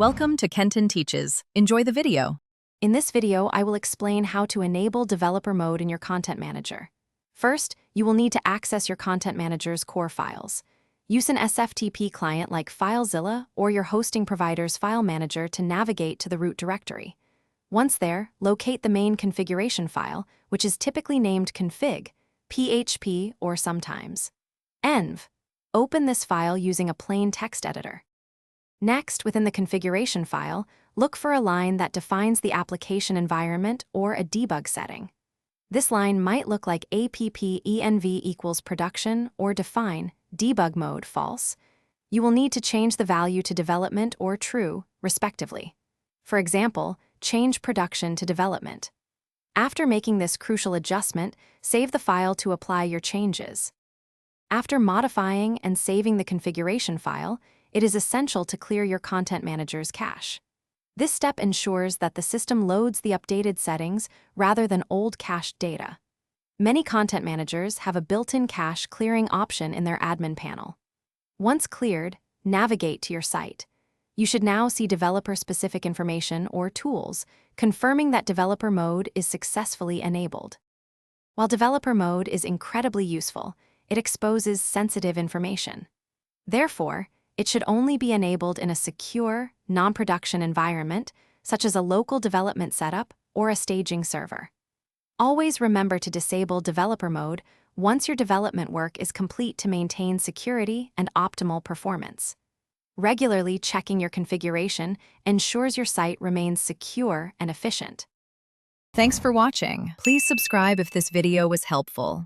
Welcome to Kenton Teaches. Enjoy the video. In this video, I will explain how to enable developer mode in your Content Manager. First, you will need to access your Content Manager's core files. Use an SFTP client like FileZilla or your hosting provider's file manager to navigate to the root directory. Once there, locate the main configuration file, which is typically named config, PHP, or sometimes env. Open this file using a plain text editor. Next, within the configuration file, look for a line that defines the application environment or a debug setting. This line might look like app-env equals production or define debug mode false. You will need to change the value to development or true, respectively. For example, change production to development. After making this crucial adjustment, save the file to apply your changes. After modifying and saving the configuration file, it is essential to clear your Content Manager's cache. This step ensures that the system loads the updated settings rather than old cached data. Many content managers have a built-in cache clearing option in their admin panel. Once cleared, navigate to your site. You should now see developer-specific information or tools, confirming that developer mode is successfully enabled. While developer mode is incredibly useful, it exposes sensitive information. Therefore, it should only be enabled in a secure, non-production environment, such as a local development setup or a staging server. Always remember to disable developer mode once your development work is complete to maintain security and optimal performance. Regularly checking your configuration ensures your site remains secure and efficient. Thanks for watching. Please subscribe if this video was helpful.